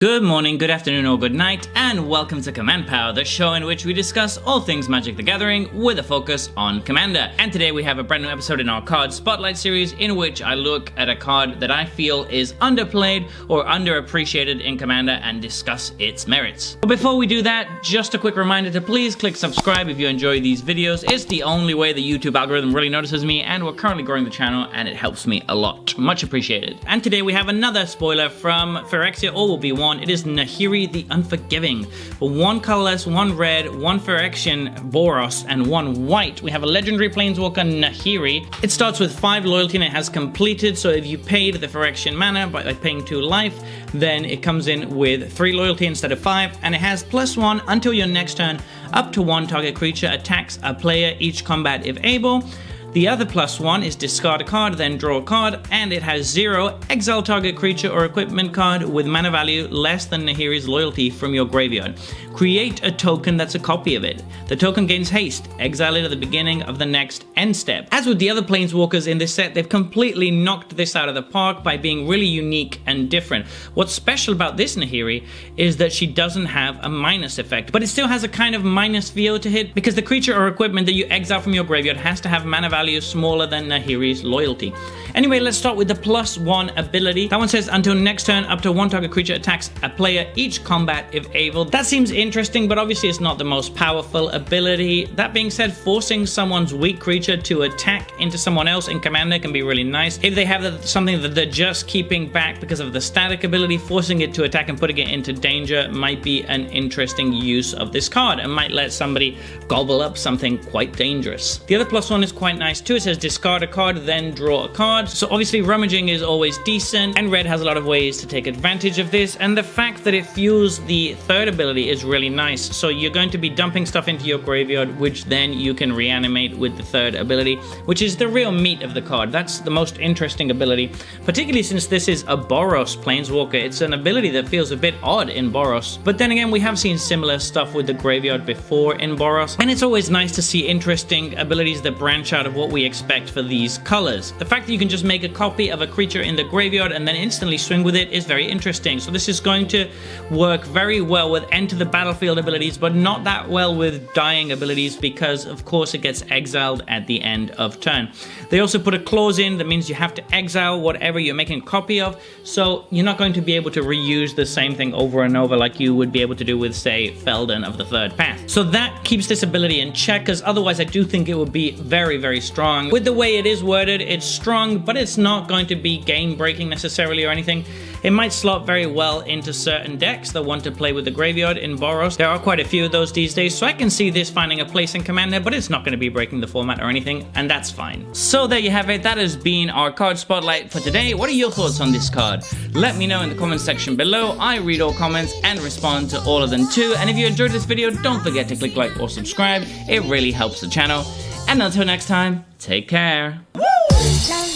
Good morning, good afternoon, or good night, and welcome to Command Power, the show in which we discuss all things Magic the Gathering with a focus on Commander. And today we have a brand new episode in our card spotlight series in which I look at a card that I feel is underplayed or underappreciated in Commander and discuss its merits. But before we do that, just a quick reminder to please click subscribe if you enjoy these videos. It's the only way the YouTube algorithm really notices me, and we're currently growing the channel and it helps me a lot. Much appreciated. And today we have another spoiler from Phyrexia, or will be one. It is Nahiri the Unforgiving. For one colorless, one red, one Phyrexian Boros, and one white, we have a legendary planeswalker Nahiri. It starts with 5 loyalty and it has completed, so if you paid the Phyrexian mana by paying 2 life, then it comes in with 3 loyalty instead of 5, and it has +1 until your next turn. Up to 1 target creature attacks a player each combat if able. The other +1 is discard a card, then draw a card, and it has 0, exile target creature or equipment card with mana value less than Nahiri's loyalty from your graveyard. Create a token that's a copy of it. The token gains haste, exile it at the beginning of the next end step. As with the other planeswalkers in this set, they've completely knocked this out of the park by being really unique and different. What's special about this Nahiri is that she doesn't have a minus effect, but it still has a kind of minus feel to it because the creature or equipment that you exile from your graveyard has to have mana value smaller than Nahiri's loyalty. Anyway, let's start with the +1 ability. That one says until next turn, up to 1 target creature attacks a player each combat if able. That seems interesting, but obviously it's not the most powerful ability. That being said, forcing someone's weak creature to attack into someone else in Commander can be really nice. If they have something that they're just keeping back because of the static ability, forcing it to attack and putting it into danger might be an interesting use of this card and might let somebody gobble up something quite dangerous. The other +1 is quite nice too. It says discard a card, then draw a card. So obviously rummaging is always decent, and red has a lot of ways to take advantage of this, and the fact that it fuels the third ability is really nice. So you're going to be dumping stuff into your graveyard, which then you can reanimate with the third ability, which is the real meat of the card. That's the most interesting ability, particularly since this is a Boros planeswalker. It's an ability that feels a bit odd in Boros, but then again, we have seen similar stuff with the graveyard before in Boros, and it's always nice to see interesting abilities that branch out of what we expect for these colors. The fact that you can just make a copy of a creature in the graveyard and then instantly swing with it is very interesting. So this is going to work very well with enter the battlefield abilities, but not that well with dying abilities because of course it gets exiled at the end of turn. They also put a clause in that means you have to exile whatever you're making a copy of, so you're not going to be able to reuse the same thing over and over like you would be able to do with, say, Felden of the Third Path. So that keeps this ability in check, because otherwise I do think it would be very, very strong. With the way it is worded, it's strong, but it's not going to be game-breaking necessarily or anything. It might slot very well into certain decks that want to play with the graveyard in Boros. There are quite a few of those these days, so I can see this finding a place in Commander, but it's not going to be breaking the format or anything, and that's fine. So there you have it. That has been our card spotlight for today. What are your thoughts on this card? Let me know in the comment section below. I read all comments and respond to all of them too, and if you enjoyed this video, don't forget to click like or subscribe. It really helps the channel. And until next time, take care. Woo!